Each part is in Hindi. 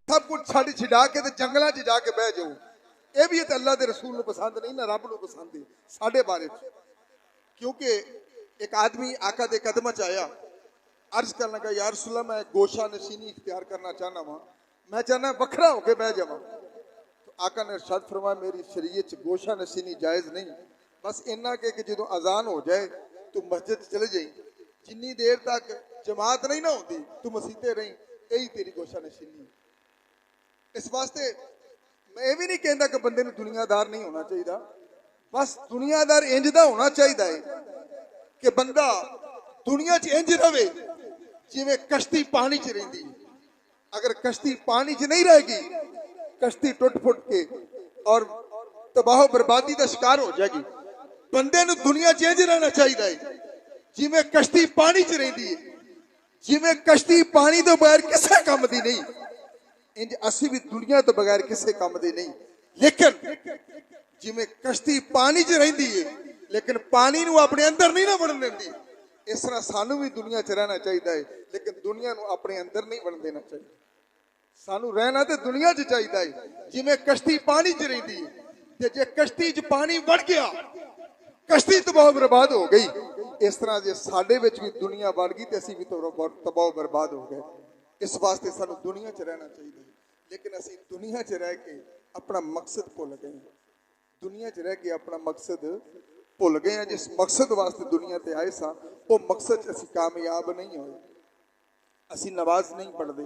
सब कुछ छड़ छिड़ा के ते जंगलों च जाके बह जाओ। ये भी तो अल्लाह के रसूल को पसंद नहीं ना रब को पसंद है साढ़े बारे। क्योंकि एक आदमी आका दे कदम च आया, अर्ज कर लगा यार रसूलल्लाह मैं गोशा नशीनी इख्तियार करना चाहना वा, मैं चाहना वखरा होके बह जावा। तो आका ने इरशाद फरमाया मेरी शरीयत गोशा नशीनी जायज़ नहीं, बस इन्ना के कि जो अजान हो जाए तू मस्जिद चले जाई, जिन्नी देर तक जमात नहीं ना होती तू मसीते रही, यही तेरी गोशा नशीनी। इस वास्ते मैं ये भी नहीं कहता कि बंदे नूं दुनियादार नहीं होना चाहिए, बस दुनियादार इंज दा होना चाहिए कि बंदा दुनिया च इंज रवे जिवें कश्ती पानी च रहिंदी। अगर कश्ती पानी च नहीं रहेगी कश्ती टुट फुट के और तबाह बर्बादी का शिकार हो जाएगी। बंदे नूं दुनिया च इंज रहना चाहिए जिवें कश्ती पानी च रहिंदी है, जिवें कश्ती पानी तो बगैर किसी काम दी नहीं, इंज असी भी दुनिया तो बगैर किसी काम दी नहीं। लेकिन जिवें कश्ती पानी च रहिंदी है लेकिन पानी नूं अपने अंदर नहीं ना वड़न देंदी, इस तरह सानू भी दुनिया च रहना चाहिए है लेकिन दुनिया नूं अपने अंदर नहीं वड़न देना चाहिए। सानू रहना तो दुनिया च चाहिए है जिवें कश्ती पानी च रहिंदी है, ते जे कश्ती च पानी वड़ गया कश्ती तबाह बर्बाद हो गई। इस तरह जे साडे विच भी दुनिया वड़ गई तो असीं भी तबाह बर्बाद हो गए। इस वास्ते सानू दुनिया च रहना चाहिए, लेकिन असीं दुनिया च रह के अपना मकसद भुल गए। दुनिया च रह के अपना मकसद भुल गए हैं। जिस मकसद वास्ते दुनिया ते आए सा वो मकसद असीं कामयाब नहीं होए। असीं नमाज नहीं पढ़ते,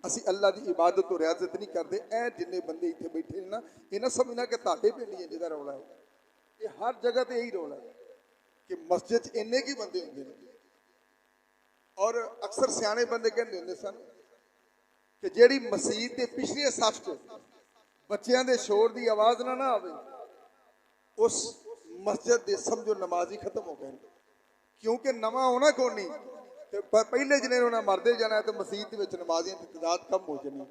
असीं अल्लाह की इबादत तो रियाजत नहीं करते। ए जिन्ने बंदे इत्थे बैठे ना, ये ना समझना कि तुहाडे पिंड ही जिहदा रौला है, ये हर जगह ते यही रौला है कि मस्जिद च इन्ने की बंदे होंदे ने। और अक्सर सियाने बंदे कहते होंदे सन कि जिहड़ी मसीत के पिछले सफ च बच्चों के शोर की आवाज़ ना आवे उस मस्जिद दे समझो नमाज ही खत्म हो गए। क्योंकि नवा होना कौन नहीं, तो पहले जिन्हें उन्हें मरते जाना है तो मसीत में नमाजियों की तादाद कम हो जानी।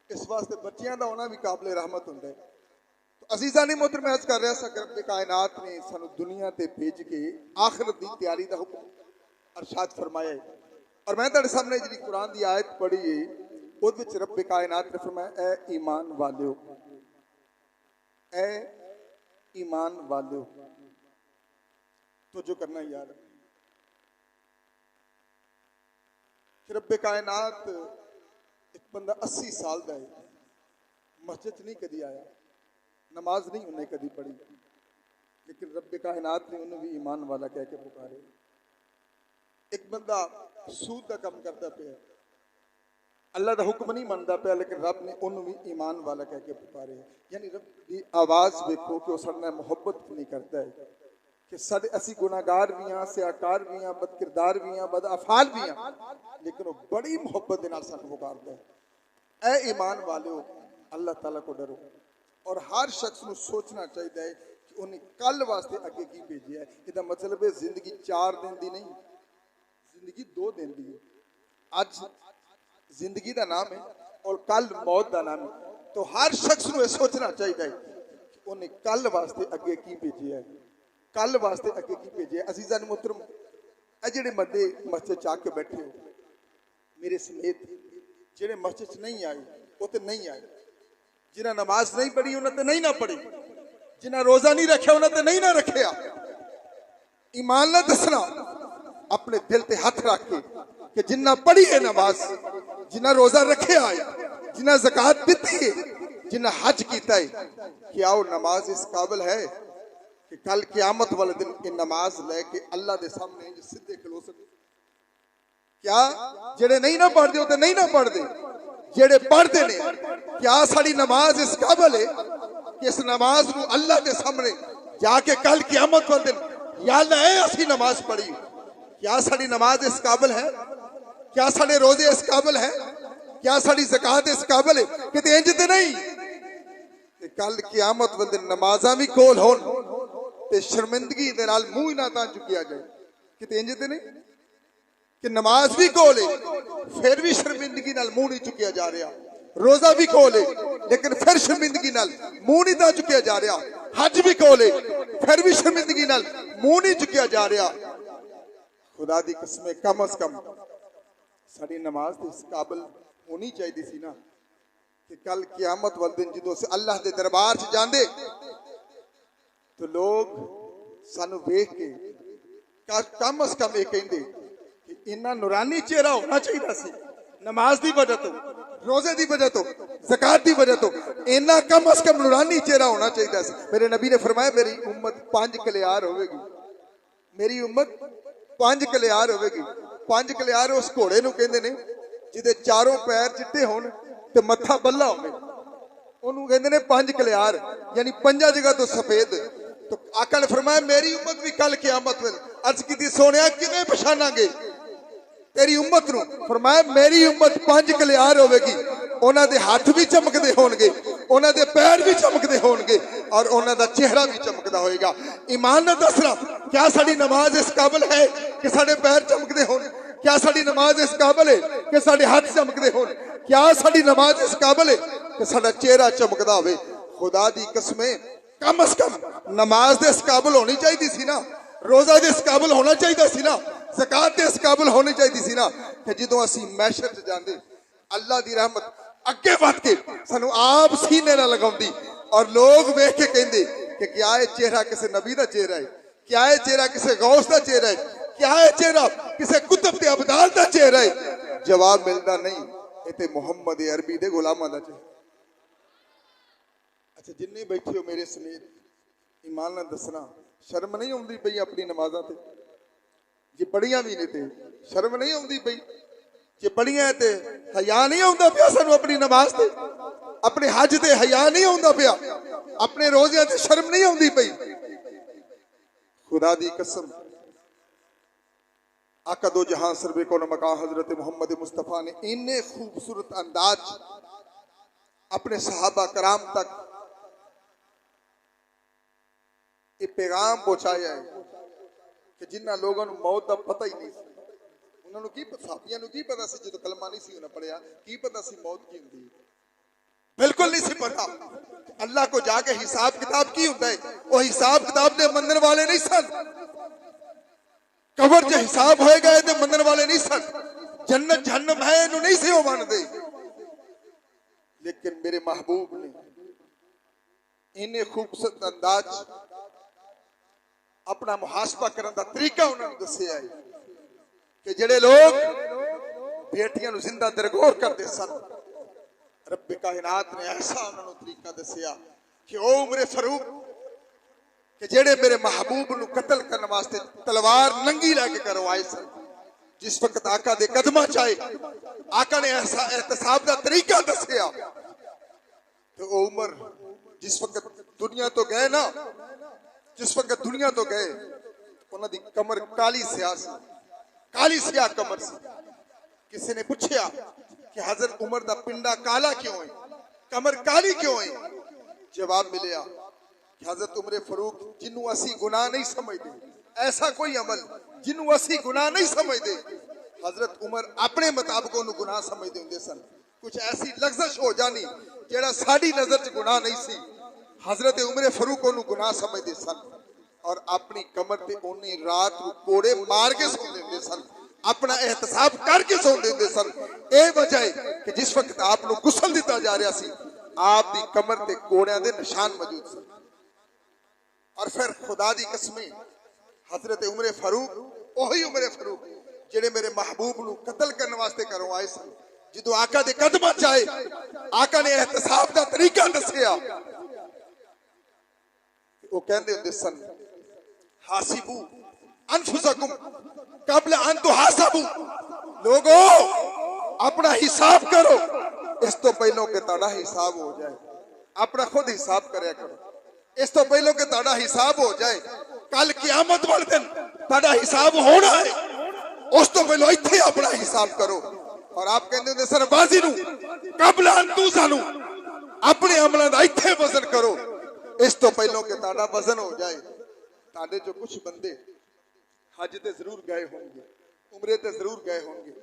इस वास्ते बच्चों का होना भी काबिल रहमत होंगे। तो अजीज़ा ने मोहतरम अर्ज कर रहा सा कि रब्बे कायनात ने सानू दुनिया ते भेज के आखिरत की तैयारी का हुक्म अरशाद फरमाया है। और मैं तेरे सामने जी कुरान की आयत पढ़ी है, उस रब्बे कायनात ने फरमाया ए ईमान वालियो, ए ईमान वालियो, तो जो करना यार। रब्बे कायनात एक बंदा 80 साल का है, मस्जिद नहीं कदी आया, नमाज नहीं उन्हें कदी पढ़ी, लेकिन रब्बे कायनात ने उन्हें भी ईमान वाला कह के पुकारे। एक बंदा सूद का काम करता पे, अल्लाह का हुक्म नहीं मनता पाया, लेकिन रब ने उन्हें भी ईमान वाला कह के पुकारे। यानी रब की आवाज़ देखो कि उस नाल मुहब्बत नहीं करता है कि साडे असी गुनाहगार भी हाँ, सियाकार भी हाँ, बदकिरदार भी हाँ, बदअफाल भी हाँ, लेकिन वो बड़ी मुहब्बत के नाल सानू पुकारदा है। ए ईमान वालों, अल्लाह ताला को डरो। और हर शख्स को सोचना चाहिए है कि उन्हें कल वास्ते अगे की भेजा है। इसका मतलब है जिंदगी 4 दिन की नहीं, जिंदगी 2 दिन की है। अज जिंदगी का नाम है और कल मौत का नाम है। तो हर शख्स को सोचना चाहिए है कि उन्हें कल वास्ते अगे की भेजा है, कल वास्ते अगे की भेजा है। अजीज़ा ने मोहतरम, ए जिहड़े बंदे मस्जिद च आके बैठे हो मेरे समेत, जिहड़े मस्जिद च नहीं आए वो तो नहीं आए, जिन्हें नमाज नहीं पढ़ी उन्हें तो नहीं ना पढ़ी, जिन्हें रोजा नहीं रखा उन्हें तो नहीं ना रखा। ईमान ना दसना अपने दिल ते हथ रख के कि जिन्ना पढ़ी है नमाज, जिन्ना रोजा रखे आए, जिन्ना ज़कात दी है, जिन्ना हज किया है, क्या वो नमाज इस काबिल है कि कल क़यामत वाले दिन ये नमाज लेके अल्लाह के सामने सीधे खलो सके? क्या जेड़े नहीं ना पढ़ते तो नहीं ना पढ़ते, जेड़े पढ़ते ने क्या साड़ी नमाज इस काबिल है कि इस नमाज को अल्लाह के सामने जाके कल क़यामत वाले दिन या अल्लाह है असी नमाज पढ़ी? क्या साड़ी नमाज इस काबिल है? क्या साढ़े रोजे इस काबिल है? क्या साड़ी ज़कात इस काबिल है? कि इंज ते नहीं कि कल क़यामत वाले दिन नमाजा भी कोल होन ते शर्मिंदगी दे नाल मुंह ही ना तां चुकिया जाए। कि इंज ते नहीं कि नमाज भी कोल है फिर भी शर्मिंदगी नाल मुंह नहीं चुकिया जा रहा, रोजा भी कोल है लेकिन फिर शर्मिंदगी नाल मुंह नहीं तां चुकिया जा रहा, हज भी कोल है फिर भी शर्मिंदगी नाल मुंह नहीं चुकिया जा रहा। खुदा दी कसम कम अज कम साड़ी नमाज इस काबिल होनी चाहिए सी ना कि कल क़यामत वाले दिन जो अल्लाह के दरबार च जांदे तो लोग सानू वेख के कम अज कम ये कहते कि इन्ना नूरानी चेहरा होना चाहिए सी, नमाज की वजह तो, रोजे की वजह तो, ज़कात की वजह तो इन्ना कम अज कम नूरानी चेहरा होना चाहिए सी। मेरे नबी ने फरमाया मेरी उम्मत 5 कलियार होगी, मेरी उम्मत 5 कलियार होगी। 5 कलियार उस घोड़े नूं कहंदे ने जिहदे चारों पैर चिट्टे होण ते मत्था बल्ला होवे, उन्होंने कहते ने 5 कलियार, यानी 5 जगह तो सफेद। तो आका ने फरमाया मेरी उम्मत भी कल क़यामत में, अर्ज की सोनिया किवें पछाणांगे तेरी उम्मत नूं? फरमाया मेरी उम्मत 5 कलियार होगी, उन्हां दे हाथ भी चमकदे होणगे, उन्हां दे पैर भी चमकदे होणगे और उन्हां दा चेहरा भी चमकदा होएगा। ईमान नाल दसना, क्या साडी नमाज इस काबिल है कि साडे पैर चमकदे होण? क्या साडी नमाज इस काबिल है कि साडे हाथ चमकदे होण? क्या साडी नमाज इस काबिल है कि साडा चेहरा चमकदा होवे? खुदा दी कसमें कम अज कम नमाज दे इस काबिल होनी चाहिए सी ना, रोजा दे इस काबिल होना चाहिए सी ना, ज़कात दे इस काबिल होनी चाहिए सी ना कि जदों असीं महशर च जांदे अल्लाह दी रहमत अगे वध के सानू आप सीने नाल लगाउंदी और लोग वेख के कहंदे कि क्या ये चेहरा किसी नबी दा चेहरा है, क्या ये चेहरा किसी गौस दा चेहरा है, क्या ये चेहरा किसी कुतुब ते अबदाल दा चेहरा है? जवाब मिलता नहीं, ये ते मुहम्मद अरबी दे गुलामां दा चेहरा। अच्छा जिन्ने बैठे हो मेरे समेत, ईमान नाल दसना शर्म नहीं आउंदी पई अपनी नमाज़ां ते? जे पढ़ियां भी ने ते शर्म नहीं आउंदी पई? जे पढ़ियां ते हया नहीं आउंदा पिया सानू अपनी नमाज ते, अपने हज ते हया नहीं आउंदा पिया, अपने रोज़ियां ते शर्म नहीं आउंदी पई? खुदा दी कसम आका दो जहां सर्वे को मका हजरत मोहम्मद मुस्तफ़ा ने इन्ने खूबसूरत अंदाज अपने सहाबा कराम तक ये पैगाम पहुंचाया है कि जिन्होंने लोगों को मौत का पता ही नहीं, उन्होंने की साथियों को की पता सी जो कलमा नहीं सी उन्हें पढ़िया, की पता सी मौत की होंगी? बिल्कुल नहीं सी पता। अल्लाह को जाके हिसाब किताब की होता है, वो हिसाब किताब दे मनने वाले नहीं सन। कबर च हिसाब होएगा ये मनने वाले नहीं सन। जन्नत जहन्नम है इन्हों नहीं से वो मानते। लेकिन मेरे महबूब ने इन्हें खूबसूरत अंदाज अपना मुहासबा करने का तरीका उन्होंने दसिया है कि जेड़े लोग बेटियां नूं जिंदा दरगोर करते सन, रब्बे कायनात ने ऐसा उन्होंने तरीका दसिया कि ओ उमरे फरूक कि जेड़े मेरे महबूब नूं कत्ल करने वास्ते तलवार नंगी लैके करो आए सन। जिस वक्त आका दे कदमां च आए, आका ने ऐसा एहतसाब का तरीका दसिया तो ओ उमर जिस वक्त दुनिया तो गए ना, जिस वक्त दुनिया तो गए उन्हों की कमर काली स्याह सी, काली स्याह कमर सी। किसी ने पूछा कि हजरत उमर का पिंडा काला क्यों है, कमर काली क्यों है? जवाब मिलिया कि हजरत उमर फरूक जिन्हों असी गुनाह नहीं समझते, ऐसा कोई अमल जिन्हों असी गुनाह नहीं समझते, हजरत उमर अपने मुताबिक उन्होंने गुनाह समझते होंगे सन। कुछ ऐसी लग्जश हो जानी जेड़ा साड़ी नजर च गुनाह नहीं सी, हजरत उमर फरूक उन्होंने गुनाह समझते सन और अपनी कमर पे उन्हें रात को कोड़े मार के सौंदे होंगे सन, अपना एहतसाब करके सौंदे होंगे सन। यह वजह है कि जिस वक्त आप लोग गुसल दिता जा रहा सी, आप दी कमर ते कोड़ियां दे निशान मौजूद सन। और फिर खुदा दी कसमें हजरत उमर फरूक वही उमर फरूक जेड़े मेरे महबूब नूं कत्ल करने वास्ते घरों आए सन, जो आका दे कदमां च आए, आका ने एहतसाब का तरीका दसिया। वो कहते होंगे सन हासिबू अनफुसकुम कबल अन तुहासबू, लोगो अपना हिसाब करो इस तो पहलों के ताड़ा हिसाब हो जाए। अपना खुद हिसाब करया करो इस तो पहलों के ताड़ा हिसाब हो जाए। कल क़यामत वाले दिन ताड़ा हिसाब होना है, उस तो पहलों इत्थे अपना हिसाब करो। और आप कहते होंगे सरबाजी नूं कबल अन तुसानू, अपने अमलों का इत्थे वजन करो इस तो पहलों के ताड़ा वजन हो जाए। ताड़े जो कुछ बंदे हज ते जरूर गए होंगे, उमरे ते जरूर गए होंगे।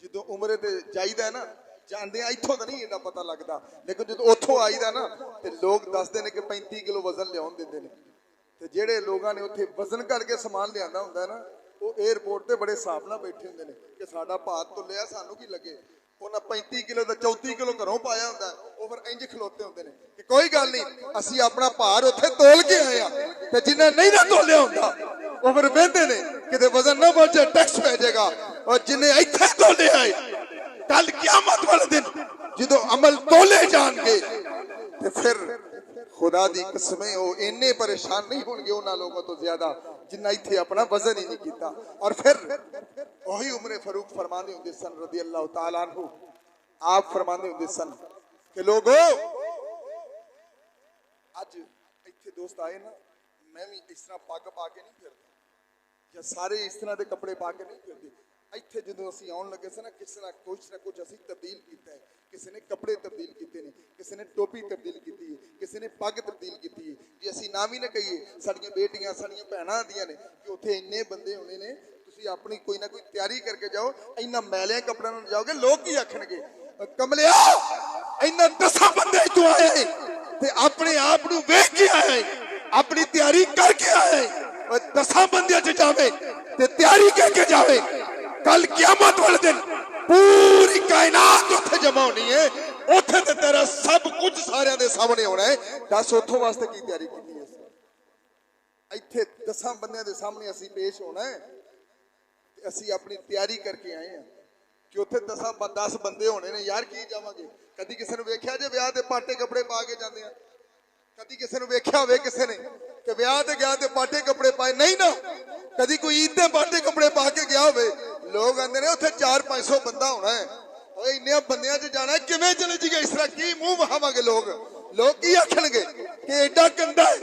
जो उमरे ते जाईदा है ना, जाते इतों तो नहीं इन्ना पता लगता, लेकिन जो उतों आईदा ना तो लोग दसते हैं कि 35 किलो वजन लिया देंगे ने। तो जेडे लोगों ने उत्थे वजन करके समान लिया होंगे ना, वो एयरपोर्ट पर बड़े हिसाब नाल बैठे होंगे ने कि साडा भार तो लिया सानू की लगे। उन्हें 35 किलो का 34 किलो घरों पाया होंगे, वो फिर इंज खलोते होंगे ने कि कोई गल नहीं, असी अपना भार उत्थे तोल के आए हैं, जिन्हें नहीं ना तोलिया होंगे वो फिर बहते ने कि वजन ना बढ़ जाए, टैक्स पै जाएगा। और जिन्हें इत्थे तोले आए कल क़यामत वाले दिन जो अमल तोले जाएंगे तो फिर खुदा दी कसमें वो इन्ने परेशान नहीं होंगे उन्होंने लोगों तो ज्यादा जिन्ना इत्थे अपना वजन ही नहीं किया। और फिर वही उमर फारूक फरमाते होंगे सन रदी अल्लाह तआला अन्हु, आप फरमाते होंगे सन कि लोगो अज इत्थे दोस्त आए ना, मैं भी इस तरह पग पा के नहीं फिरता या सारे इस तरह के कपड़े पा के नहीं फिरते। इत्थे जो असीं आउण लगे से ना कुछ ना कुछ असीं तब्दील किया है। किसी ने कपड़े तब्दील किए ने, किसी ने टोपी तब्दील की है, किसी ने पग तब्दील की है। जे असीं ना भी ना कहिए साडियां बेटियां साडियां भैणां आंदियां ने कि उत्थे इन्ने बंदे होने ने, तुसीं अपनी कोई ना कोई तैयारी करके जाओ, इन्ना मैलिया कपड़े नाल जाओगे लोग की आखणगे कमलिया इन्ना 10 बंदे तू आया है ते अपने आप नूं वेख के आया है, अपनी तैयारी करके आया है। 10 बंदे च जावे ते तैयारी करके जावे, कल क़यामत वाले दिन पूरी कायनात उत्थे जमा होनी है, उत्थे ते तेरा सब कुछ सारे दे सामने होना है। दस उथों वास्ते की तैयारी की है? इत्थे 10 बंदियां दे सामने असी पेश होना है, असी अपनी तैयारी करके आए हैं कि उत्थे 10 बंदे होने ने। यार की जावांगे? कदी किसी ने वेख्या जे ब्याह दे पाटे कपड़े पा के जांदे आ? कदी किसी ने वेख्या होवे किसी ने कि ब्याह ते गया ते पाटे कपड़े पाए? नहीं ना। कदी कोई ईद दे पाटे कपड़े पा के गया होवे? लोग आंदे ने उत्थे 400-500 बंदा होना है, ओए इन्ने बंदियां च जाना है, किवें चले जी इस तरह की मुंह बहावांगे? लोग की आखणगे कि एडा गंदा है।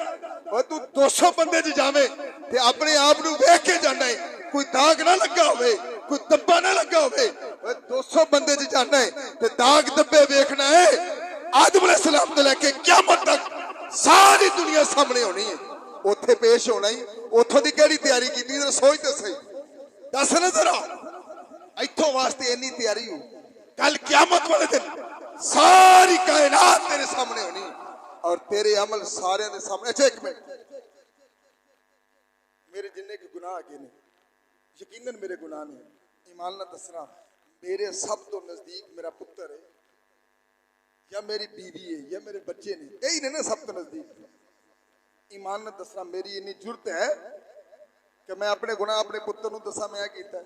ओए तू 200 बंदे च जावे ते अपने आप नूं वेख के जाना है, कोई दाग ना लगा होवे, कोई धब्बा ना लगा होवे। ओए 200 बंदे च जाना है ते दाग धब्बे वेखना है। आदम अलैहिस्सलाम तो लेके क़यामत तक सारी दुनिया सामने होनी है, उत्थे पेश होना ही। उथों की केड़ी तैयारी की? जरा सोच तो सही, दस ना जरा। इथों वास्ते इन्नी तैयारी हो, कल क़यामत वाले दिन सारी कायनात तेरे सामने होनी और तेरे अमल सारे दे सामने। अच्छा एक मिनट, मेरे जिन्ने के गुनाह अगे ने, यकीनन मेरे गुनाह ने, ईमान ना दसना, मेरे सब तो नजदीक मेरा पुत्र है या मेरी बीवी है या मेरे बच्चे ने, यही ने ना सब तो नजदीक। ईमान ना दसना, मेरी इन्नी जुरत है कि मैं अपने गुनाह अपने पुत्र नूं दसा मैं कीता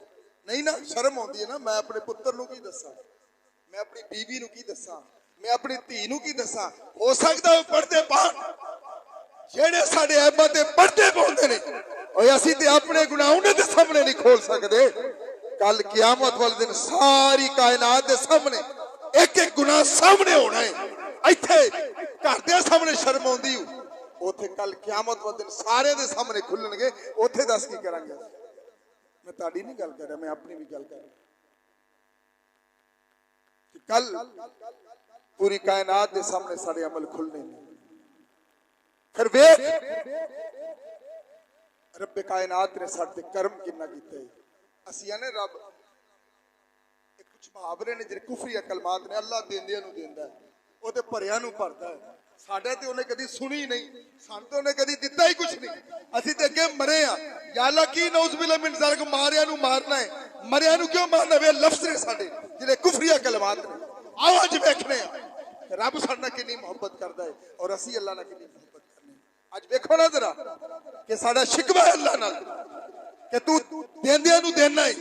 नहीं ना। शर्म आउंदी है ना, मैं अपने पुत्र नूं की दसा, मैं अपनी बीवी नूं की दसा, मैं अपनी धी नूं की दसा। हो सकदा वो पढ़दे पाण, जेड़े साडे ऐबां ते पढ़दे पाउंदे ने, ओए असीं ते अपने गुनाह उन्हां दे सामने नहीं खोल सकदे। कल क़यामत वाले दिन सारी कायनात दे सामने एक एक गुनाह सामने होना है। इत्थे घर दे सामने शर्म आउंदी, उथे कल क़यामत वाले दिन सारे दे सामने खुलणगे। उथे दस की करांगे? मैं ताड़ी नहीं गल कर रहा, मैं अपनी भी गल कर रहा कि कल पूरी कायनात दे सामने सारे अमल खुलने ने। फिर वेख रब कायनात ने साडे कर्म किन्ना कीता है। असीं आने रब कुछ मुहावरे ने जिहड़े कुफरी कलमात ने, अल्लाह देंदियां नूं देंदा है, वो ते भरियां नूं भरदा है। साडे ते उन्हें कदी सुनी नहीं, सानू तो उन्हें कदी दिता ही कुछ नहीं। असीं ते अगे मरे आ, या अल्लाह की नौज़ुबिल्लाह मिन ज़ालिक, मारिया नूं मारना है, मरिया नूं क्यों मारना? वे लफ्ज़ ने साडे जिहड़े कुफरी कलमात ने। आओ अज वेखने रब साडे नाल किन्नी मुहब्बत करदा है और असीं अल्लाह नाल किन्नी मुहब्बत करनी। अज वेखो ना जरा कि साडा शिकवा है अल्लाह नाल कि तू देंदियां नूं देना है,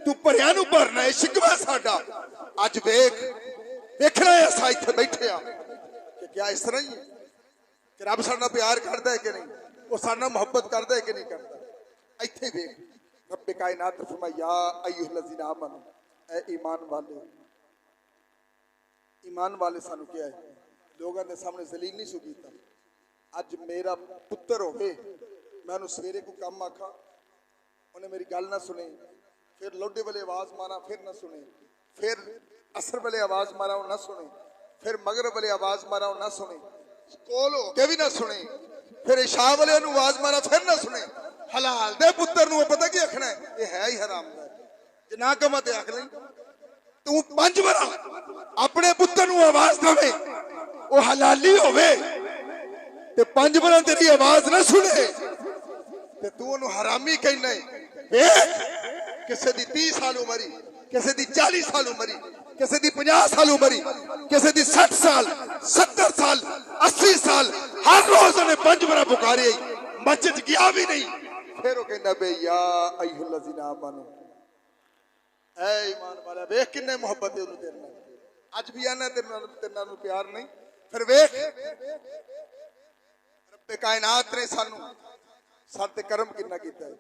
तू भरियां नूं भरना है, शिकवा साडा। अज वेखना है असां इत्थे बैठे आ कि क्या इस तरह ही है कि रब साडे नाल प्यार करदा है कि नहीं, वो साडे नाल मुहब्बत करदा है कि नहीं करदा? इत्थे वेख रब कायनात ने फरमाया या अय्युहल्लज़ीना आमनू, ऐ ईमान वाले सानू क्या है, लोगों के सामने जलील नहीं सु कीता। अज मेरा पुत्र होवे, मैं उन्हें सवेरे को काम आखा, उन्हें मेरी गल ना सुने, फिर लोडे वाले आवाज मारा फिर ना सुने, फिर असर वाले आवाज मारा ना सुने, फिर मगरब वाले आवाज मारा ना सुने, कोल हो के भी ना सुने, फिर इशा वाले आवाज मारा फिर ना सुने। हलाल दे पुत्र नूं पता की आखना है, ये है ही हराम दा, जे ना कमा ते आख नहीं। तू 5 बार अपने पुत्र नूं आवाज देवे, वो हलाली होवे ते 5 बार तेरी आवाज ना सुने ते तू उन्हें हरामी कहना है। किसी दी 30 साल उमरी, किसी दी 40 साल उमरी, किसी दी 50 साल उम्र, किसी दी 60 साल, 70 साल, 80 साल, हर रोज उन्हें 5 बार पुकारे, मस्जिद गया भी नहीं। फिर वो कहना बे या अय्युहल्लज़ीना आमनू, ऐ ईमान वाला वेख किन्ने मोहब्बत है तेरे नाल, अज भी आना तेरे नाल प्यार नहीं। फिर वेख रब्बे कायनात ने सानू साडे करम किन्ना कीता है,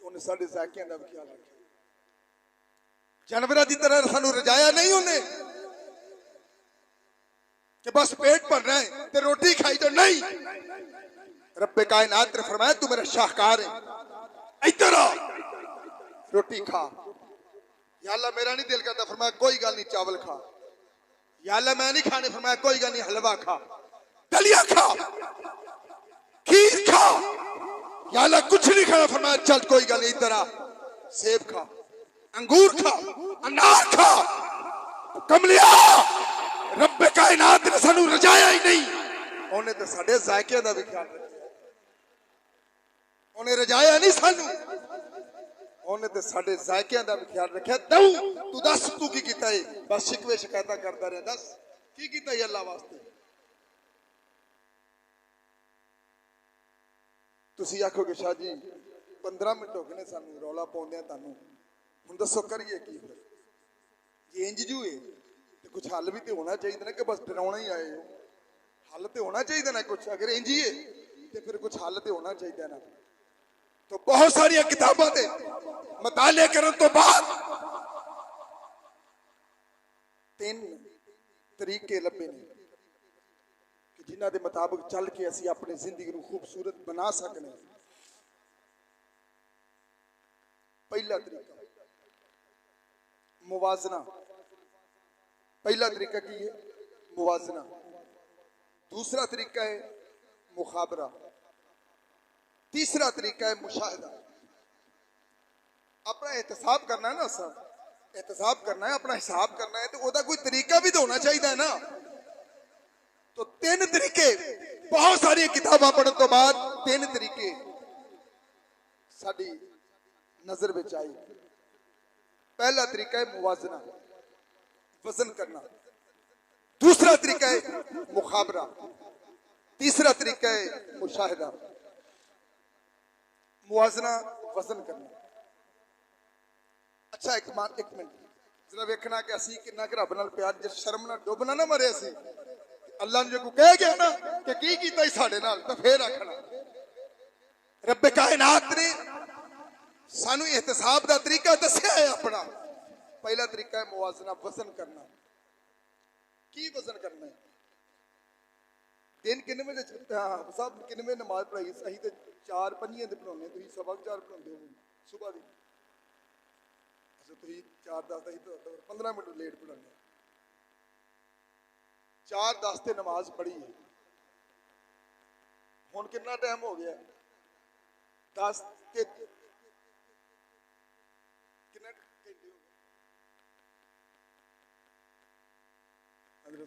उन्हें साडे ज़ाकियां दा भी ख्याल रखा, जानवरां दी तरह सानू रजाया नहीं उन्हें कि बस पेट भरना है ते रोटी खाई तो नहीं। रब्बे कायनात ने फरमाया तू मेरा शाहकार है, इधर आ रोटी खा। या अल्लाह मेरा नहीं दिल करता, फरमाया कोई गल नहीं चावल खा। या अल्लाह मैं नहीं खाने, फरमाया कोई गल नहीं हलवा खा, दलिया खा, खीर खा। या अल्लाह कुछ नहीं खाना, फरमाया चल कोई गल नहीं इधर आ सेब खा, अंगूर खा, अनार खा। कमलिया रब्बे कायनात ने सानू रजाया ही नहीं, उन्हें तो साडे ज़ायके दा भी ख्याल रखा, उन्हें रजाया नहीं सानू, उन्हें तो साडे ज़ायके दा भी ख्याल रखा। तू दस तू की कीता है, बस शिकवे शिकायत करता रहा, दस की कीता है अल्लाह वास्ते। तुसी आखोगे शाह जी 15 मिनट हो गए ने सानू रौला पाउंदे तानू, हुण दसो करिए की। जे इंज जू है तो कुछ हल भी तो होना चाहिए ना, कि बस डराउना ही आए हो, हल तो होना चाहिए ना कुछ। अगर इंज ही है तो फिर कुछ हल तो होना चाहिए ना। तो बहुत सारी किताबों के मुताले करने तो बाद 3 तरीके लभे ने कि जिन्हां दे मुताबिक चल के असी अपनी जिंदगी को खूबसूरत बना सकने। पहला तरीका मुवाजना, पहला तरीका की है मुवाजना। दूसरा तरीका है मुखाबरा, तीसरा तरीका है मुशाहिदा। अपना एहतसाब करना है ना, सब एहतसाब करना है, अपना हिसाब करना है, तो ओदा कोई तरीका भी तो होना चाहिए ना। तो 3 तरीके, बहुत सारी किताबां पढ़ने तो बाद 3 तरीके साडी नजर में आई। पहला तरीका है मुवाजना, वजन करना। दूसरा तरीका है मुखाबरा, तीसरा तरीका है मुशाहिदा। मुवाजना वजन करना। अच्छा एक मिनट जरा वेखना कि असी किन्ना रब नाल प्यार, जे शर्म ना डुबना ना मरे असी, अल्लाह ने जो कह गया ना कि की कीता ही साडे नाल, तो फिर आखना रब्बे कायनात ने सानू एहतसाब दा तरीका दस्या है अपना। पहला तरीका है मुवाजना, वजन करना। की वजन करना है? दिन किन्ने बजे सब किन्ने बजे नमाज पढ़ाई? सही तो 4-5 दे पढ़ाने, तुम 4:15 पढ़ाते हो सुबह की। अच्छा तुम 4:10 तो 15 मिनट लेट पढ़ाने। 4:10 ते नमाज पढ़ी है, हुण कितना टाइम हो गया? 10 ते कितने घंटे हो गए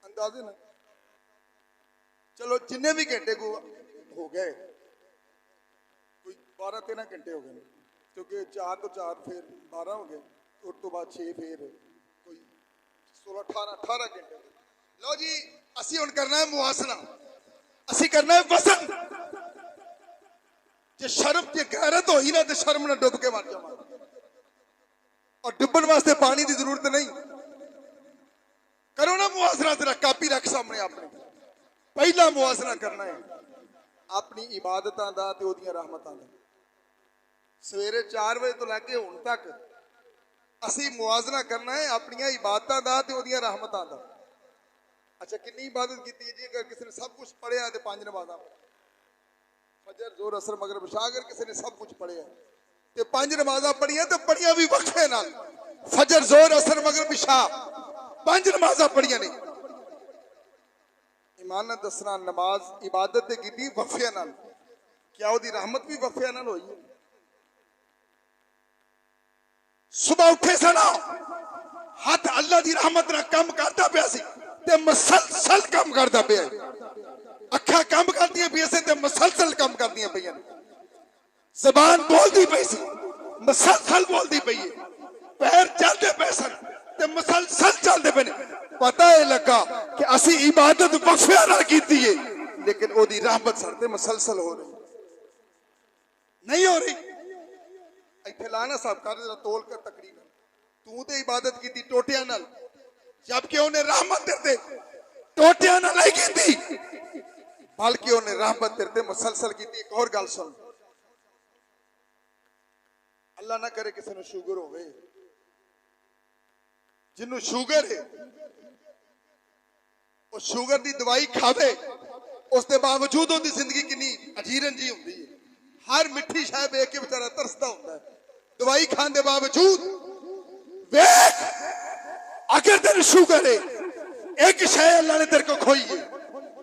अंदाजे ना? चलो जिन्ने भी घंटे को हो गए, कोई 12-13 घंटे हो गए, क्योंकि 4 तो 4 फिर 12 हो गए, उस तो बाद 6 फिर कोई 16-18 घंटे। लो जी असी हुण करना है मुवासना, असी करना है वजन। जे शर्म जे गैरत होई ना तो शर्म ना डुब के मर जावा, और डुबन वास्ते पानी की जरूरत नहीं। करो ना मुवासना, तेरा कापी रख सामने अपने। पहला मुवासना करना है अपनी इबादतां दा ते ओदियां रहमतां दा। सवेरे 4 बजे तो लैके हुण तक असी मुवासना करना है अपनी इबादतां दा ते ओदियां रहमतां दा। अच्छा कितनी इबादत की जी? अगर किसी ने सब कुछ पढ़िया तो 5 नमाज़ां, फजर जोर असर मगरिब इशा, अगर किसी ने सब कुछ पढ़िया तो 5 नमाज़ां पढ़िया, तो पढ़िया भी वक्फे नाल। फजर जोर असर मगरिब इशा 5 नमाज़ां पढ़िया ने। ईमान नाल दसना, नमाज इबादत ते कीती वक्फे नाल, क्या ओदी रहमत भी वक्फे नाल होई है? सुबह उठे सना हाथ अल्लाह दी रहमत नाल काम करता पिया सी ते मसलसल काम करता पिया, अखा काम करदियां पिया सी ते मसलसल काम करदियां पिया, जबान बोलदी पई सी, मसलसल बोलती पई है, पैर चलते पे सन ते मसलसल चलते पे ने। पता है लगा कि असी इबादत वक्फे नाल कीती है, लेकिन ओदी रहमत सरते मसलसल हो रही नहीं हो रही। इत्थे लाना साहब कर जरा तोल कर तकरीबन तू ते इबादत की टोटियां नाल, जबकि उन्हें रहमत तेरे टोटियां नाल नहीं की, बल्कि उन्हें रहमत तेरे मसलसल की। एक और गल सुन, अल्लाह ना करे किसी ने शुगर होवे, जिन्हों शुगर है वो शुगर की दवाई खावे, उसके बावजूद उसकी जिंदगी कितनी अजीरन जी होती है। हर मिठी शाय वेख के बेचारा तरसता होता है, दवाई खाने के बावजूद। वेख अगर तेरे शुगर है, एक शाय अल्लाह ने तेरे को खोई है,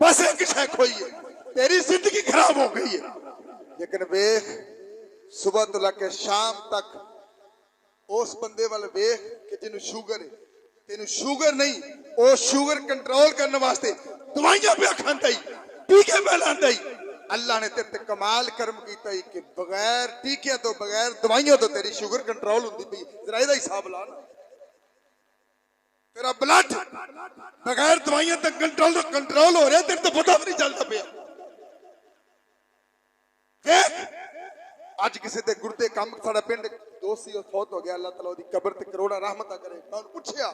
बस एक शाय खोई है, तेरी जिंदगी खराब हो गई है। लेकिन वेख सुबह तो लगे शाम तक उस बंदे वाल वेख कि जिन्हों शुगर है, तेन शुगर नहीं, वो शुगर कंट्रोल करने वास्ते दवाइयां पे खांदा ही, टीके पे लांदा ही। अल्लाह ने तेरे ते कमाल कर्म किया कि बगैर टीकिया तो बगैर दवाइयों तो तेरी शुगर कंट्रोल होती पई। जरा इहदा हिसाब ला ना, तेरा ब्लड बगैर दवाइयां तक कंट्रोल हो रहा, तेरे तो पता भी नहीं चलता पे। अज किसी के गुर्दे कम, साडा पिंड दोस्त सी फौत हो गया, अल्लाह तआला ओदी कब्र ते करोड़ा रहमत करे। मैं उन्हें पूछया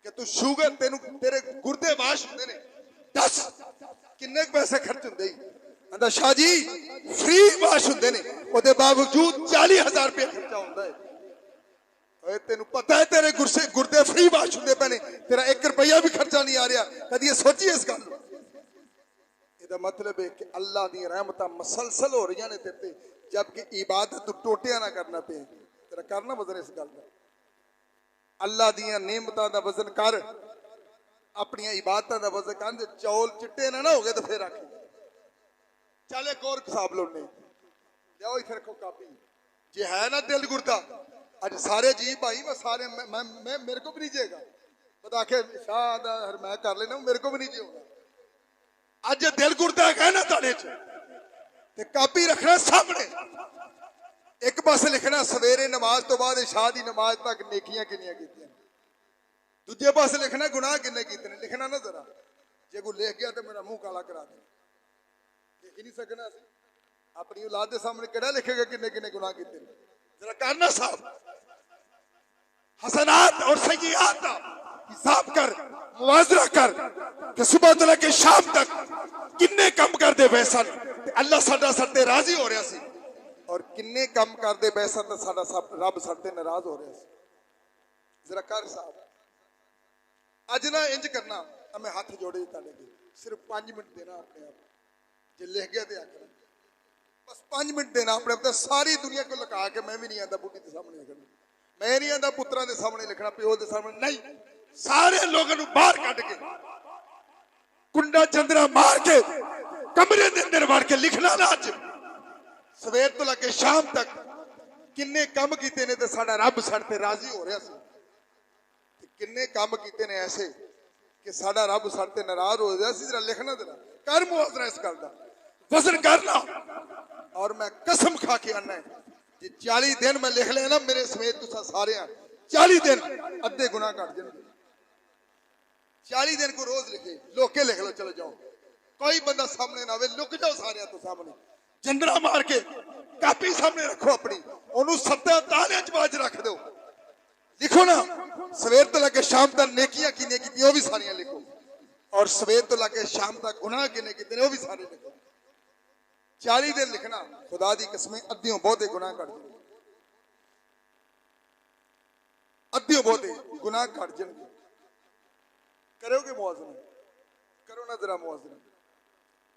कि तू शुगर तेनू तेरे गुर्दे वाश होंदे ने, दस किन्ने पैसे खर्च होंदे? कहंदा शाह जी फ्री वाश होंदे ने, ओदे बावजूद 40,000 रुपया खर्चा होंदा है। ओए तेनू पता है तेरे गुर्दे फ्री वाश होंदे पे ने, तेरा 1 रुपया भी खर्चा नहीं आ रहा। कदी सोची इस गल? ਇਹਦਾ मतलब है कि अल्लाह दी रहमतां मसलसल हो रही ने तेरे, जबकि इबादत तू टोटिया ना करना पे। तेरा करना वजन इस गल का, अल्लाह दियां नेमतां दा वजन कर, अपनी इबादतां दा वजन कर। चौल चिट्टे ना हो गए तो फिर आखी चल एक और हिसाब लोने लियाओ, इत्थे रखो कापी। जे है ना दिल गुरदा, अज सारे जी भाई मैं सारे मैं मेरे को भी नहीं जेगा, बता के शाह मैं कर लेना, मेरे को भी नहीं जे होगा। अज दिल गुरदा है ना ताड़े च, ते कापी रखना सामने, एक पास लिखना सवेरे नमाज तो बाद शाह की नमाज तक नेकियां किनियां कीतियां, दूजे पास लिखना गुनाह किन्ने कीते ने। लिखना ना जरा, जे कोई लिख गया तो मेरा मुंह काला करा दे, लिख ही नहीं सकना। अपनी औलाद के सामने केड़ा लिखेगा किन्ने किन्ने गुनाह कीते ने? जरा करना साहब, हसनात और सय्यात का हिसाब कर, मुआवजा कर कि सुबह तो लेके शाम तक किन्ने कम करते पे सन, अल्लाह साडा सर राजी हो रहा सी, और किन्ने कम करते पे सन तो साडा रब सर नाराज हो रहा सी। जरा कर साहब, अज ना इंज करना, मैं हाथ जोड़े ताले सिर्फ 5 मिनट देना अपने आप, जे लिख गया तो आखना बस 5 मिनट देना अपने आप। सारी दुनिया को लगा के मैं भी नहीं आता बुढ़ी के सामने लिखना, मैं नहीं आता पुत्रा के सामने लिखना, प्यो के सामने नहीं, सारे लोगों बाहर कट के कुंडा चंदरा मार के कमरे के अंदर वड़ के लिखना ना। अज सवेर तो लगे शाम तक किन्ने कम किए ने तो साडा रब साडे राजी हो रहा सी, किन्ने कम किए ने ऐसे कि साडा रब साडे नाराज हो रहा सी। जरा लिखना, जरा कर मुआवजा इस गल का, वजन करना। और मैं कसम खा के आना जी 40 दिन मैं लिख लेना मेरे समेत तुसा सारे 40 दिन अद्धे गुनाह कट जाएंगे। 40 दिन को रोज लिखे, लोके लिख लो, चले जाओ, कोई बंदा सामने ना आवे, लुक जाओ सारे तो सामने, जंदरा मार के कापी सामने रखो अपनी, ओनू 7 ताले च बाज रख दो, लिखो ना। सवेर तो लगे शाम तक नेकियां किन्ने की वो भी सारियां लिखो, और सवेर तो लगे शाम तक गुनाह किन्ने कितने वो भी सारे लिखो। 40 दिन लिखना, खुदा दी कसमें अद्धियों बहुते गुनाह कट जाएंगे, अद्धियों बहुते गुनाह कट जाएंगे। करोगे मुआवजना? करो ना जरा मुआवजना।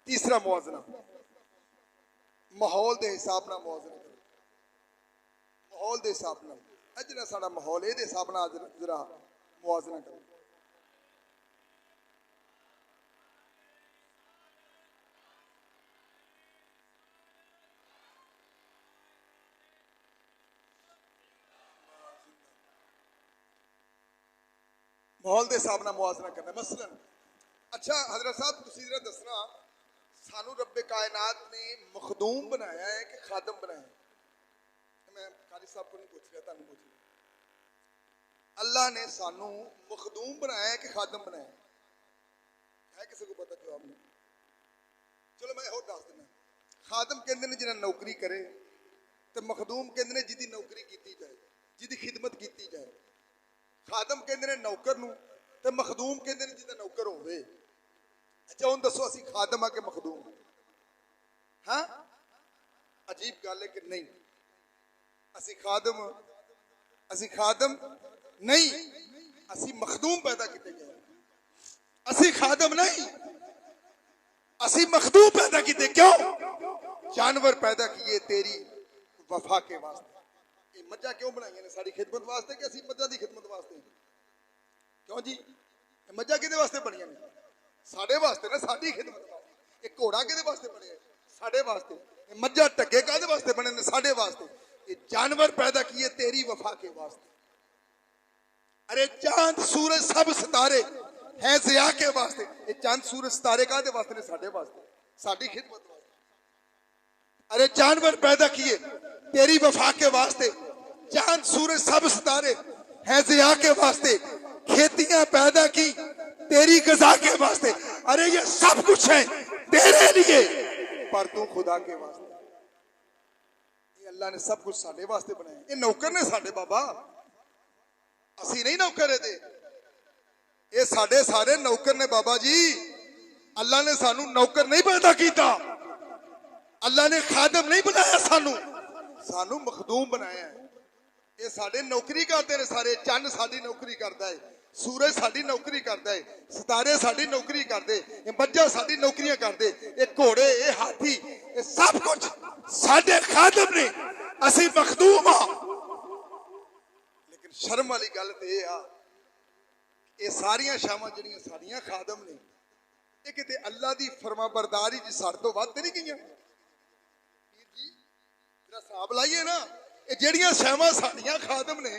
तीसरा मुआवजना, माहौल के हिसाब न मुआवजना करो, माहौल के हिसाब न, जो साडा माहौल ये हिसाब न जरा मुआवजना करो। माहौल के हिसाब न मुआवजना करना। मसलन अच्छा हजरत साहब तुसीं जरा दसना, सानू रब्बे कायनात ने मखदूम बनाया है कि खादम बनाया है? मैं कारी साहब को नहीं पूछ रहा, तुहानू पूछ रहा। अल्लाह ने सानू मखदूम बनाया कि खादम बनाया है? किसी को पता जवाब नहीं? चलो मैं और दस देना। खादम कहते हैं जिन्हें नौकरी करे, तो मखदूम कहते हैं जिदी नौकरी की जाए, जिदी खिदमत की जाए। खादम कहते हैं नौकर नूं, ते मखदूम कहते हैं जिदा नौकर होवे। अच्छा हुण दसो असीं खादम आ के मखदूम? हाँ, अजीब गल है कि नहीं। असीं खादम नहीं, असीं मखदूम पैदा किए गए। असीं खादम नहीं, असीं मखदूम पैदा किए। क्यों? जानवर पैदा किए तेरी वफा के वास्ते। ये मज्जा क्यों बनाई ने? साड़ी खिदमत वास्ते कि असीं मज्जा दी खिदमत वास्ते? क्यों जी? मज्जा किहदे वास्ते बनियां ने? साडे वास्ते ना, साडी खिदमत वास्ते। एक घोड़ा किहदे वास्ते बने? साडे वास्ते। मज्जा टग्गे काहदे वास्ते बने ने? साडे वास्ते। ये जानवर पैदा किए तेरी वफा के वास्ते। अरे चांद सूरज सब सितारे हैं ज़िया के वास्ते। ये चांद सूरज सितारे काहदे वास्ते ने? साडे वास्ते, साडी खिदमत वास्ते। अरे जानवर पैदा किए तेरी वफा के वास्ते, चांद सूरज सब सितारे हैं ज़िया के वास्ते। खेतियां पैदा की तेरी गज़ा के वास्ते। अरे ये सब कुछ है तेरे लिए, पर तू खुदा के वास्ते। ये अल्लाह ने सब कुछ साडे वास्ते बनाया। ये नौकर ने साडे बाबा, असी नहीं नौकर दे। ये साडे सारे नौकर ने बाबा जी। अल्लाह ने सानू नौकर नहीं पैदा किया, अल्लाह ने खादम नहीं बनाया, सानू मखदूम बनाया है। ये साडे नौकरी करते हैं सारे। चंद साडी नौकरी करता है, सूरज साडी नौकरी करता है, सितारे साडी नौकरी करते, ये मज्जा साडी नौकरियां करते, ये घोड़े, ये हाथी, ये सब कुछ साडे खादम ने, असी मखदूम हाँ। लेकिन शर्म वाली गल तो यह आ, ये सारियां शावां जिहड़ियां साडियां खादम ने, ये किते अल्लाह दी फरमाबरदारी च साडे तो वध नहीं गईयां? हिसाब लाइए ना, ये जिहड़ियां शावां साडियां खादम ने,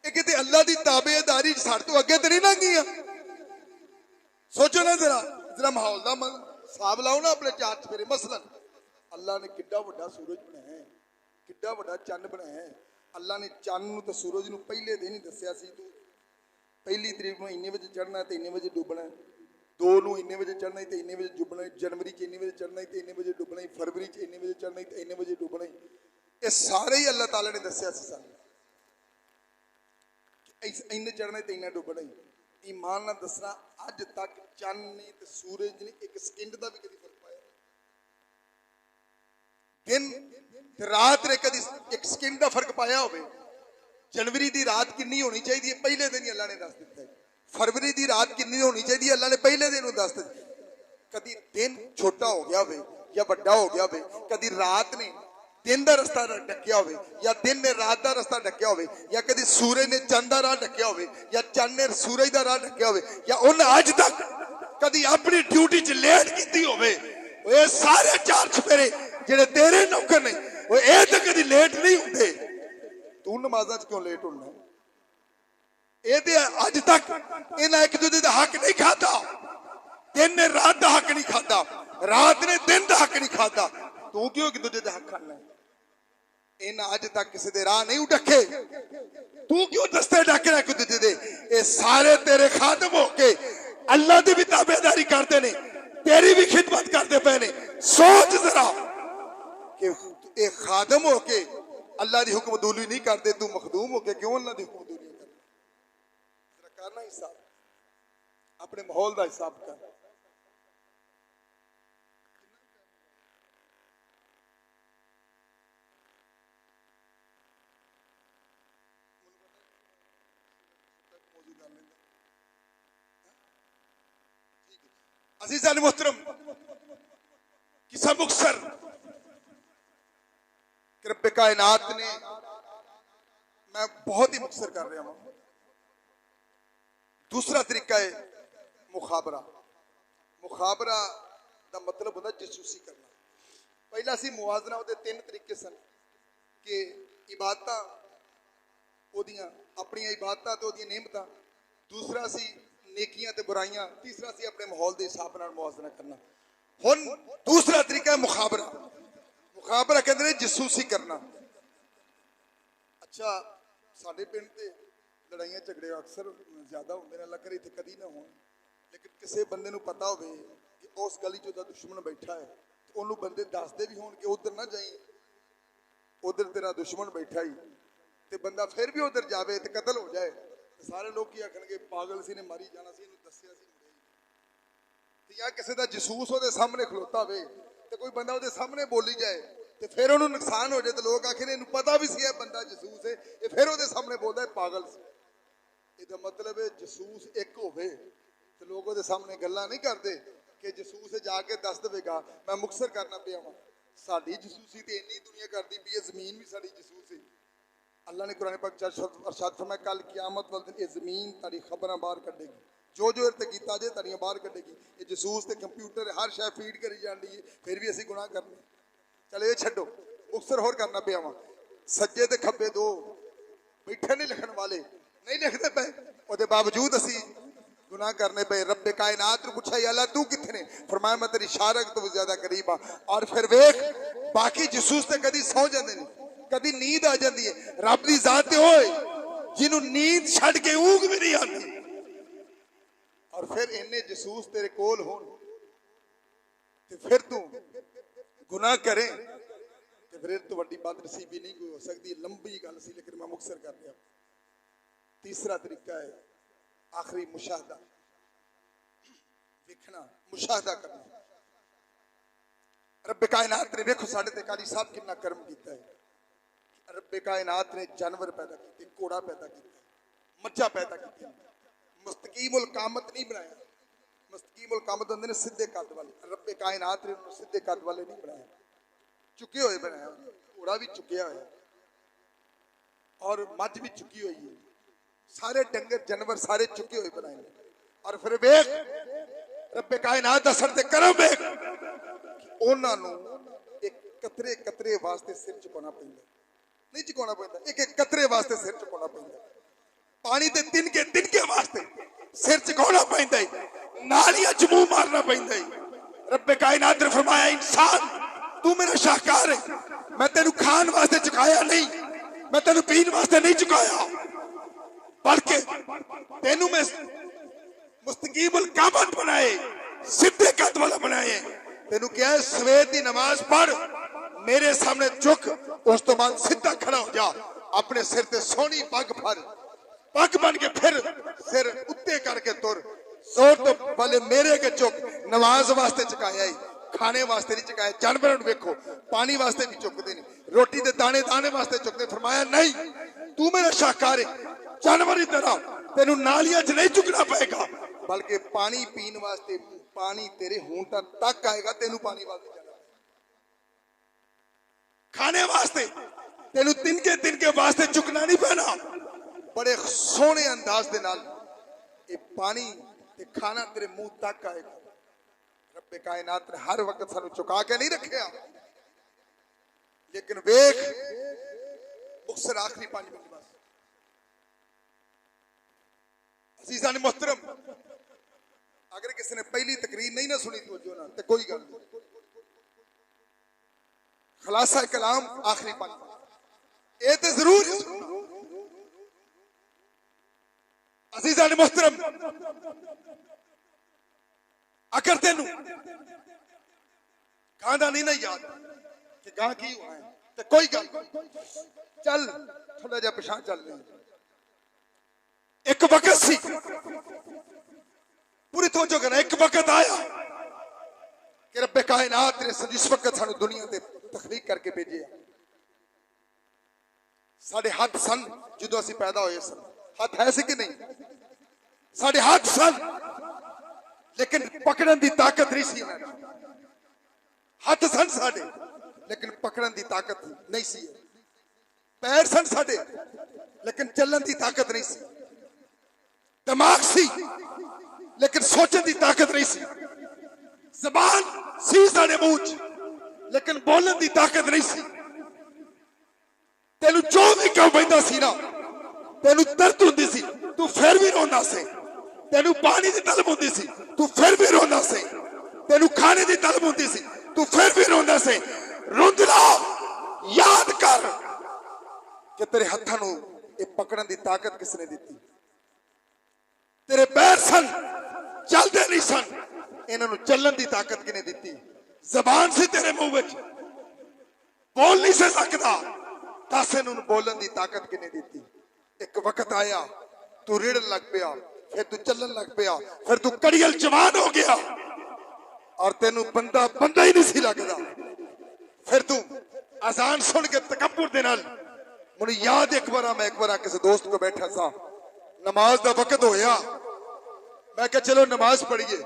ये किते अल्लाह दी ताबेदारी साडे तो अगे तो नहीं लंघियां? सोचो ना जरा माहौल दा हिसाब लाओ ना अपने चार चफेरे। मसलन अल्लाह ने किड्डा वड्डा सूरज बनाया है, किड्डा वड्डा चंद बनाया है। अल्लाह ने चंद नूं ते सूरज नूं पहले दिन ही दस्सिया सी, तू पहली तरीक नूं इन्ने बजे चढ़ना ते इन्ने बजे डुबना, 2 नूं इन्ने बजे चढ़ना ते इन्ने बजे डुबना, जनवरी च इन्ने बजे चढ़ना ते इन्ने बजे डुबना, फरवरी च इन्ने बजे चढ़ना ते इन्ने बजे डुबना। ये सारे ही अल्लाह ताला ने दस्सिया सी सानूं, इन्ने चढ़ना ते इन्ना डुबना। ईमान नाल दसना, अज तक चंद ने ते सूरज ने एक सकिंट का भी कभी फर्क पाया? दिन ते रात ने कभी एक सकिंट का फर्क पाया होवे? जनवरी की रात कितनी होनी चाहिए पहले दिन ही अल्लाह ने दस दिता है। फरवरी की रात कितनी होनी चाहिए अल्लाह ने पहले दिन दस दिता। कभी दिन छोटा हो गया हो या बड़ा हो गया हो, कभी रात ने दिन का रस्ता ढकिया हो, या दिन ने रात का रस्ता ढकिया हो, या कभी सूरज ने चंद का राह ढकिया हो, या चंद ने सूरज का राह ढकिया हो, या उन्हें अज तक कभी अपनी ड्यूटी च लेट की हो। ये सारे चार चफेरे जेडे तेरे नौकर ने, ये तो कभी लेट नहीं होंगे। तू नमाज़ां च क्यों लेट होना? ये अज तक इन्हें एक दूसरे का हक नहीं खाता। दिन ने रात का हक नहीं खाता, रात ने दिन का हक नहीं खाता। तू क्यों एक दूसरे का हक खाना? इन्हें अज तक किसी के राह नहीं ढके, तू क्यों दस्ते ढक रहा एक दूसरे दे? ये सारे तेरे खादम होके अल्लाह की भी ताबेदारी करते ने, तेरी भी खिदमत करते पे ने। सोच जरा कि ये खादम होके अल्लाह की हुक्मदूली नहीं करते, तू मखदूम होके क्यों अल्लाह की हुक्मदूली करना? करना हिसाब, अपने माहौल का हिसाब कर। अज़ीज़ान मुहतरम, किसा मुक्सर रब कायनात ने, मैं बहुत ही मुक्सर कर रहा हूं। दूसरा तरीका है मुखाबरा। मुखाबरा का मतलब होता जसूसी करना। पहला सी मुआजना, वो 3 तरीके सन कि इबादत अपनी इबादत तो नियमत। दूसरा सी नेकियां ते बुराइयां। तीसरा सी अपने माहौल के हिसाब नाल मुआजना करना। हुण दूसरा तरीका है मुखाबरा। मुखाबरा कहते हैं जसूसी करना। अच्छा साडे पिंड ते लड़ाइयां झगड़े अक्सर ज्यादा होंदे ने, अल्लाह करे इत्थे कदी ना होण, लेकिन किसी बंदे नूं पता होवे कि उस गली च ओहदा दुश्मन बैठा है ते ओनू बंदे दसदे भी होण कि उधर ना जाई, उधर तेरा दुश्मन बैठा ही, ते बंदा फिर भी उधर जावे ते कतल हो जाए ते सारे लोग की आखणगे पागल सी ने मारी जाना सी, इहनूं दस्सिया सी मुंडे ते या किसी दा जसूस ओहदे सामने खलोता होवे ते कोई बंदा ओहदे सामने बोली जाए ते फिर उन्होंने नुकसान हो जाए तो लोग आखिर इन्हूं पता भी सी बंदा जसूस है, ये फिर ओहदे सामने बोलदा है पागल सी। ਇਹਦਾ मतलब है जसूस एक होवे तो लोग ਉਹਦੇ सामने गल्लां नहीं करते कि जसूस जाके दस देगा मैं मुक्तसर करना पिया वा, साडी जसूसी तो इन्नी दुनिया करती पई है, जमीन भी साडी जसूस है। अल्लाह ने कुरान पाक च अरशाद फरमाया कल क़यामत वाले दिन ये जमीन तारी खबरां बाहर कढेगी, जो जो इरते कीता जे तारियां बाहर कढेगी। ये जसूस ते कंप्यूटर हर शय फीड करी जाती है, फिर भी असीं गुनाह करने। चलो ये छड्डो, मुक्तसर होर करना पिया वा, सज्जे ते खब्बे दो बैठे नहीं लिखण वाले नहीं लिखते पे, उसके बावजूद असी गुनाह करने पे। रब्बे कायनात ने पूछा अल्लाह तू किथे ने, फरमाया मैं तेरी शारक तो ज्यादा करीब हाँ। और फिर वेख बाकी जसूस ते कदी सौ जाते हैं, कदी नींद आ जाती है, रब की जात होए जिन्हों नींद छड़ के ऊंघ भी नहीं आती, और फिर इन्ने जसूस तेरे कोल होण ते फिर तू गुनाह करे ते फिर तो वड्डी बदनसीबी नहीं कोई हो सकती। लंबी गल सी लेकिन मैं मुक्तसर कर लिया। तीसरा तरीका है आखिरी मुशाहदा, देखना मुशाहदा करना। रब्बे कायनात ने देखो साढ़े ते कारी साहब कितना कर्म किया है। रब्बे कायनात ने जानवर पैदा किए, घोड़ा पैदा किया, मज्जा पैदा की, मुस्तकीमुल कामत नहीं बनाया। मुस्तकीमुल कामत होंदे ने सीधे कद वाले, रब्बे कायनात ने उन्होंने सीधे कद वाले नहीं बनाया, चुके हुए बनाया। घोड़ा भी चुकिया हुआ और मझ भी चुकी हुई है, सारे डंगर जानवर सारे चुके हुए बनाए। और फिर वेख रब्बे कायनात दा सर ते करम वेख उन्हां नूं एक कतरे कतरे वास्ते सिर झुकाना पैंदा, नहीं झुकाना पैंदा, एक एक कतरे वास्ते सिर झुकाना पैंदा। पानी ते तिनके वास्ते सिर झुकाना पैंदा है, नालियां च मुंह मारना पैंदा है। रब्बे कायनात ने फरमाया इंसान तू मेरा शाहकार है, मैं तेनू खान वास्ते झुकाया नहीं, मैं तेनू पीन वास्ते नहीं झुकाया, बल्कि तेनू मैं मुस्तकीमुल कामत बनाए, सीधे कद वाला बनाए। तेनू क्या है सवेर की नमाज पढ़, मेरे सामने झुक, उस तो बाद सीधा खड़ा हो जा, अपने सिर ते सोहनी पग फड़, पग बन के फिर सिर उत्ते करके तुर, जोर तो वाले मेरे के झुक। नमाज वास्ते झुकाया है, खाने वास्ते नहीं झुकाया। जानवरों को देखो पानी वास्ते भी झुकते नहीं, रोटी के दाने दाने वास्ते झुकते। फरमाया नहीं तू मेरा शाहकार है, जानवर की तरह तेनू नालियां च नहीं झुकना पड़ेगा, बल्कि पानी पीने वास्ते पानी तेरे होंठ तक आएगा, तेनू पानी वास्ते जाना, खाने वास्ते तेनू तिनके वास्ते झुकना नहीं पैना। बड़े सोहने अंदाज दे नाल ये पानी ते खाना तेरे मुंह तक आएगा। रब्बे कायनात ने हर वक्त सानू चुका के नहीं रखा, लेकिन वेख मुक्तसर आखिरी 5 मिनट बस। अजीज़ान मोहतरम, अगर किसी ने पहली तकरीर नहीं ना सुनी तो ना तो कोई गल नहीं, खलासा कलाम आखिरी 5 मिनट ये तो जरूर। अजीज़ान मोहतरम, अगर तेनू गां दा नहीं ना याद कि गां की हुआ है तो कोई गल चल थोड़ा जा पिछां चल रही। एक वक्त सी पूरी तवज्जो करना, एक वक्त आया कि रब्बे कायनात ने जिस वक्त सानू दुनिया ते तखलीक करके भेजे, साढ़े हाथ सन जो असी पैदा होए सन, हाथ है सी कि नहीं, साढ़े हाथ सन लेकिन पकड़न की ताकत नहीं सी। हाथ सन साढ़े लेकिन पकड़न की ताकत नहीं सी। पैर सन साढ़े लेकिन चलन की ताकत नहीं सी। दिमाग सी लेकिन सोचने की ताकत नहीं सी। जबान सी साढ़े मुंह लेकिन बोलने की ताकत नहीं सी। तेनू जो भी क्यों पैदा सी ना, तेनू दर्द होंदी सी, तू फिर भी रोंदा सी। तेनू पानी की तलब होंदी सी, तू फिर भी रोंदा सी। तेनू खाने की तलब होंदी सी, तू फिर भी रोंदा सी। रुंदला याद कर कि तेरे हत्थां नूं ये पकड़न की ताकत किसने दी? तेरे पैर सन, चलते नहीं सन, इन्हों चलन की ताकत किने दी? जबान से तेरे मुंह विच, बोल नहीं से सकता, दस इन्हों बोलन की ताकत किने दी? एक वक्त आया तू रिड़न लग पिया, फिर तू चलन लग पिया, फिर तू कड़ियल जवान हो गया और तेनू बंदा बंदा ही नहीं सी लगता। फिर तू अजान सुन के तकब्बुर दे नाल, मुझे याद एक बार किसी दोस्त को बैठा सा, नमाज का वक्त होया, मैं क्या चलो नमाज पढ़िए।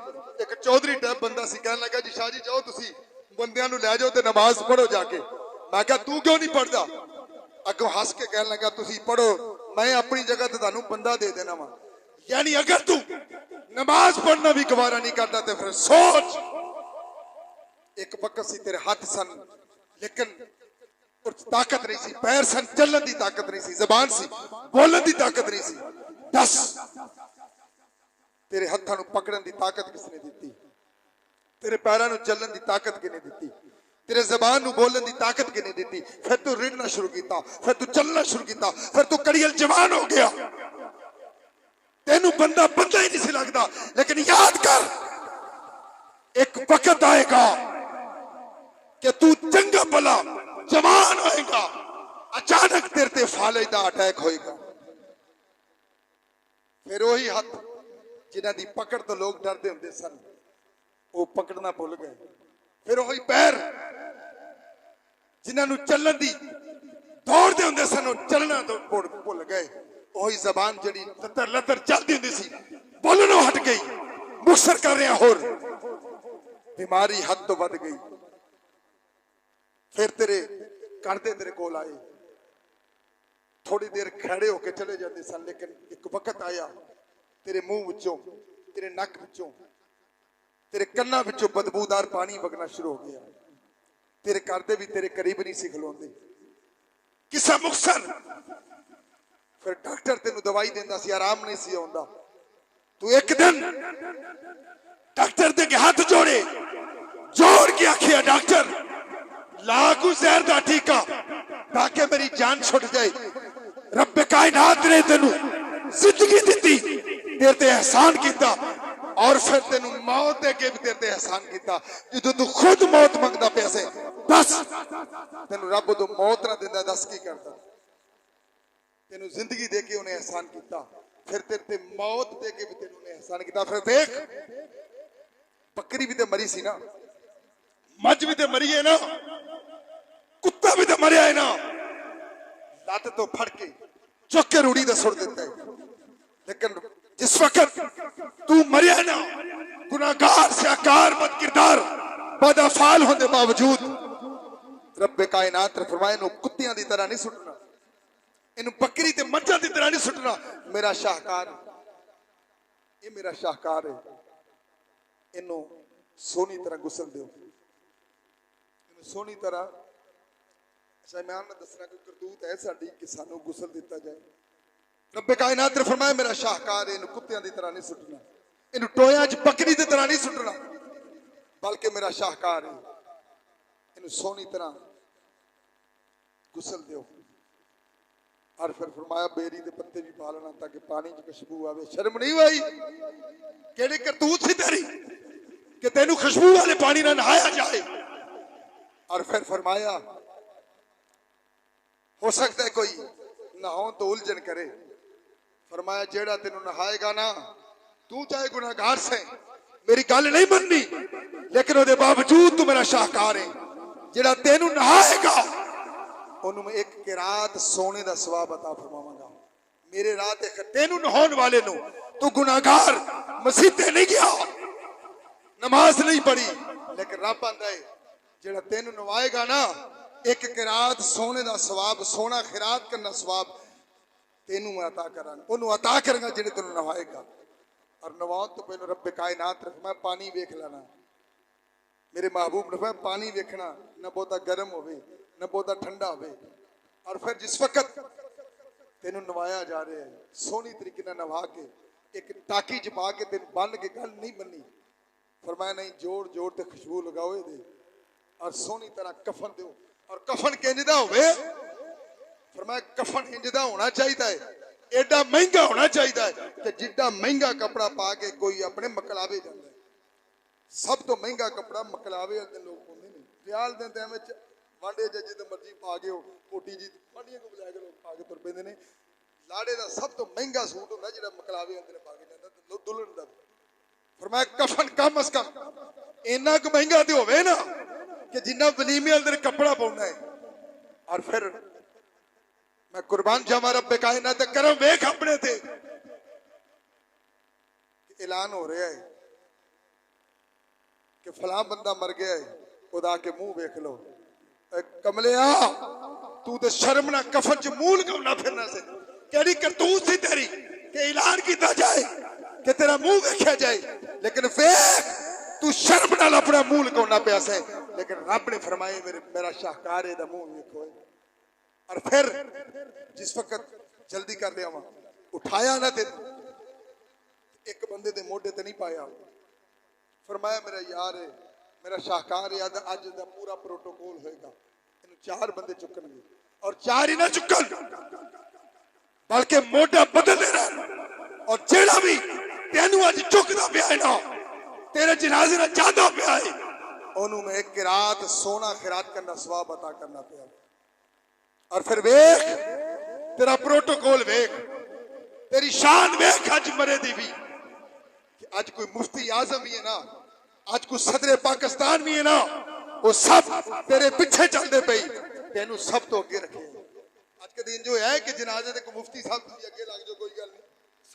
एक चौधरी टाइप बंदा सी, कहने लगा जी शाह जी जाओ तुसी बंदियां नू लै जाओ ते नमाज पढ़ो जाके। मैं क्या तू क्यों नहीं पढ़दा? अगों हस के कहने लगा तुसी पढ़ो, मैं अपनी जगह ते तुहानू बंदा दे देना वा। यानी अगर तू नमाज पढ़ना भी गवारा नहीं करता तो फिर सोच, एक वक्त सी तेरे हाथ सन लेकिन ताकत नहीं सी, पैर सन चलन की ताकत नहीं सी, जबान सी बोलन की ताकत नहीं सी। दस तेरे हत्थां नूं पकड़न की ताकत किसने दी? तेरे पैरां नूं चलन की ताकत किने दी? तेरे जबान नूं बोलन की ताकत किने दी? फिर तू रिड़ना शुरू किया, फिर तू चलना शुरू किया, फिर तू कड़ियल जवान हो गया, तेनू बंदा बंदा ही नहीं सी लगता। लेकिन याद कर, एक वक्त आएगा कि तू चंगा भला जवान होएगा, अचानक तेरे ते फालिज दा अटैक होएगा। फिर वही हाथ जिन्हां दी पकड़ तो लोग डरते होंदे सन, वो पकड़ना भुल गए। फिर वही पैर जिन्हां नूं चलन दी दौड़ते होंदे सन, वो चलना तो भुल गए। वही जबान जिहड़ी लतर लतर चलती होंदी सी, बोलनों हट गई, मुक्सर कर रहा होर, बीमारी हद तो वध गई। फिर तेरे करदे तेरे कोल आए, थोड़ी देर खड़े होके चले जाते सन, लेकिन एक वक्त आया तेरे मुंह विचों, तेरे नक विचों, तेरे कन्ना विचों बदबूदार पानी वगना शुरू हो गया। तेरे करदे भी तेरे करीब नहीं सी खलोंदे। किसा मुक्सर, फिर डॉक्टर तेनू दवाई देंदा सी, आराम नहीं सी आउंदा। तू एक दिन डॉक्टर दे के हाथ जोड़े, जोड़ के आखिया डॉक्टर लागू जहर दा टीका ताकि मेरी जान छुट जाए। रब कायनात ने तेनू जिंदगी दी, तेरे ते एहसान किया, और फिर तेनू मौत दे के भी तेरे ते एहसान किया। जो तू खुद मौत मंगदा पिया से, दस तेनू रब तो मौत ना दिंदा, दस की करता? तेनू जिंदगी दे के उन्हें एहसान किया, फिर तेरे ते मौत दे के भी तेनू एहसान किया। फिर देख, बकरी भी तो मरी सी ना, मज भी तो मरी है ना, कुत्ता भी तो मरिया है ना, लत तो फड़ के चुक के रूढ़ी दे सुट देता है। लेकिन जिस वक्त तू मरिया ना, गुनाहगार से आकार बद किरदार बदअफाल होने बावजूद, रब कायनात ने फरमाया इन्हू कुत्तियां की तरह नहीं सुटना, इन्हू बकरी ते मज्जां की तरह नहीं सुटना। मेरा शाहकार, ये मेरा शाहकार है, इन्हू सोहनी तरह गुसल दो, सोहनी तरह। अच्छा मैं दसना कोई करतूत है साडी कि सानू गुसल दिता जाए। रब कायनात ने फरमाया मेरा शाहकार है, इन्हू कुत्तियां की तरह नहीं सुटना, इन्हू टोयां च बकरी की तरह नहीं सुटना, बल्कि मेरा शाहकार है, इन्हू सोहनी तरह गुसल दो। और फिर फरमाया बेरी के पत्ते भी पा लेना ताकि पानी च खुशबू आवे। शर्म नहीं आई? केड़ी करतूत सी तेरी कि तेनू खुशबू वाले पानी ना नहाया जाए? और फिर फरमाया हो सकता है कोई नहाओ तो उलझन करे, फरमाया जेड़ा तेनू नहाएगा ना, तू चाहे गुनाहगार से, मेरी गल नहीं मननी, लेकिन उसके बावजूद तू मेरा शाहकार है, जेड़ा तेनू नहाएगा उन्होंने एक किरात सोने का सवाब अता फरमावांगा। मेरे रात तेनू नहाउण वाले नू, तू गुनाहगार मसीते नहीं गया, नमाज नहीं पढ़ी, लेकिन रब आंदा है जेड़ा तेनू नवाएगा ना, एक किरात सोने का सवाब, सोना खिरात करना सवाब तेनू मैं अता करांगा, उन्होंने अता करांगा जेड़े तेनू नवाएगा। और नवाउण तो पहले रब कायनात ने मैं पानी वेख लेना, मेरे महबूब ने पानी वेखना, न बहुता गर्म होवे न बहुता ठंडा होवे। और फिर जिस वक्त तेनू नवाया जा रहा है, सोहनी तरीके नाल नवा के एक टाकी च पा के तेन बन के, गल नहीं बनी, फरमाया नहीं जोड़ जोड़ ते खुशबू लगाओ दे और सोहनी तरह कफन दो। और कफन किंज दा होवे, फरमाया कफन इंजदा होना चाहिए है, एडा महंगा होना चाहिए कि जिड्डा महंगा कपड़ा पा के कोई अपने मकलावे जाता है। सब तो महंगा कपड़ा मकलावे वाले लोग पाते हैं। ब्याह के टाइम वांडे जिद मर्जी पा के कोटी जी वांडिया को बुला के लोग पा के तुर पेंदे ने। लाड़े का सब तो महंगा सूट होंगे जो मकलावे अंदर पा के जाता दुल्हन का। फरमाया कफन कम अज कम इन्ना क महंगा तो होवे ना कि जिन्ना वलीमे अंदर कपड़ा पाउंदा है। और फिर मैं कुर्बान जावा रब्बे कायनात करम वेख अपने थे ऐलान हो रहा है कि फलां बंदा मर गया है, खुदा के मुंह वेख लो। कमलिया तू तो शर्म ना कफन च मूल लगाउना फिरना से केड़ी करतूत सी तेरी कि ऐलान किया जाए कि तेरा मुंह वेख्या जाए, लेकिन वेख तू शर्म नाल अपना मुंह लगाउना पिया से। लेकिन रब ने फरमाए मेरा शाहकार है दा मुंह वेखो। और फिर जिस वक्त जल्दी कर लिया वहां उठाया ना तेन एक बंदे दे मोढे ते नहीं पाया। फरमाया मेरा यार है मेरा शाहकार है अज दा पूरा प्रोटोकॉल होएगा। इन्हू 4 बंदे चुकणगे और 4 ही ना चुकन बल्कि मोढा बदल देना। और जेड़ा भी तेनू अज चुकदा पिया है ना तेरे जनाजे ना जादा पिया है ओनू मैं एक रात सोना खिरात करना सवाब अता करना पिया। और फिर वेख तेरा प्रोटोकॉल वेख तेरी शान वेख अज मरे दी भी कि अज कोई मुफ्ती आजम भी है ना अज कोई सदर पाकिस्तान भी है ना वो सब तेरे पीछे चलते पे तेनू सब तो अगे रखे। अज के दिन जो है कि जनाजे दे कोई मुफ्ती साहब तुम अगे लग जाओ कोई गल नहीं,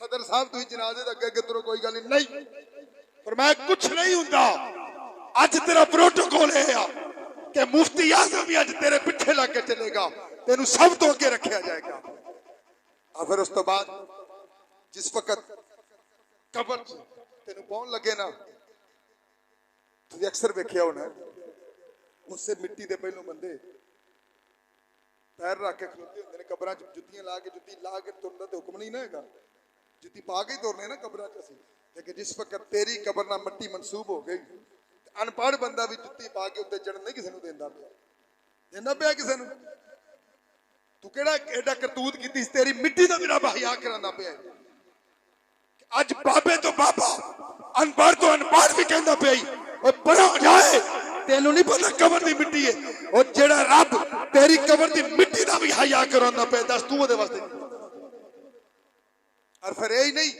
सदर साहब तुम जनाजे दे अगे तुरो कोई गल नहीं। पर मैं कुछ नहीं हुंदा अज तेरा प्रोटोकॉल है कि मुफ्ती आजम भी अज तेरे पीछे लग के चलेगा तेनू सब तो अगे रखा जाएगा। और फिर उस तो बाद जिस वक्त कबर तेनू पहुंच लगे ना तुझे अक्सर वेख्या होना उससे मिट्टी दे पहलों बंदे पैर रख के खलोते होंगे कबर च जुत्तियां ला के तुरना तो हुक्म नहीं ना है, जुत्ती पा के ही तुरने ना कबर च असीं। लेकिन जिस वक्त तेरी कबर ना मट्टी मनसूब हो गई अनपढ़ बंदा भी जुत्ती पा के उत्ते चढ़न नहीं किसी देंदा पिया किसी नूं। तू केड़ा एडा करतूत की तेरी मिट्टी का भी रब हया करांदा पिया। अज बाबे तो बाबा अनपढ़ तो अनपढ़ भी कहंदा पिया बड़ा जाए तेनू नहीं पता कबर की मिट्टी है और जेड़ा रब तेरी कबर की मिट्टी का भी हया करांदा पिया दस तू ओदे वास्ते। और फिर यही नहीं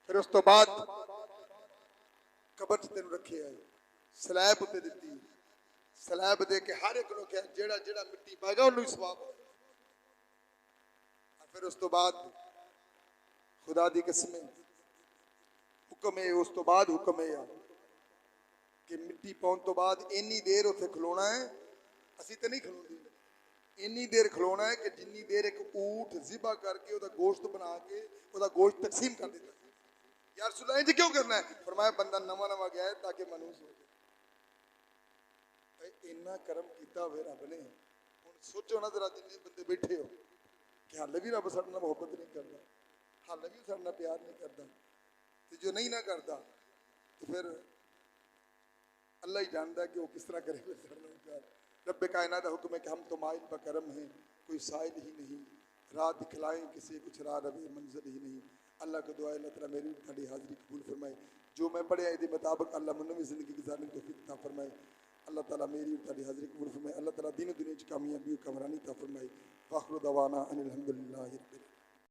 फिर उस तो बाद कबर च तेन रखे है स्लैब उत्ते दिती स्लैब दे के हर एक क्या जेड़ा जेड़ा मिट्टी पाएगा उन्होंने सवाब। फिर उस तो बाद खुदा दी कसम हुक्म है उस तो बाद हुक्म है कि मिट्टी पाउन तो बाद इन्नी देर उत्थे खलोना है। असी तो नहीं खलोंदे इन्नी देर खलोना है कि जिन्नी देर एक ऊंट जिबा करके ओदा गोश्त बना के ओदा गोश्त तकसीम कर देता। यार सुना इंज क्यों करना है? फरमाया बंदा नवा नवा गया है ताकि मानूस हो जाए। इन्ना करम किया हुए रब ने हुण सोचो ना जरा जिन्ने बंदे बैठे हो कि हाले भी रब साडे नाल मोहब्बत नहीं करता हाले भी साडे नाल प्यार नहीं करता ते जो नहीं ना करता तो फिर अल्लाह ही जानता कि वो किस तरह करे फिर साडे नाल प्यार। रब्बे कायनात का हुक्म है कि हम तो माइल बकरम हैं कोई साइल ही नहीं रात दिखलाएं किसी कुछ राह रबे मंजिल ही नहीं। अल्लाह को दुआ अल्लाह ताला मेरी थोड़ी हाजिरी कबूल फरमाए जो मैं पढ़िया ये मुताबिक अल्लाह मैनू भी जिंदगी गुजारने की तौफीक अता फरमाए। अल्लाह ताला मेरी थोड़ी हाजिरी कबूल फरमाए। अल्लाह ताला दीन दुनिया च कामयाबी कामरानी अता फरमाए। वाखिर दवाना अनिल हम्दुलिल्लाहि रब्बिल आलमीन।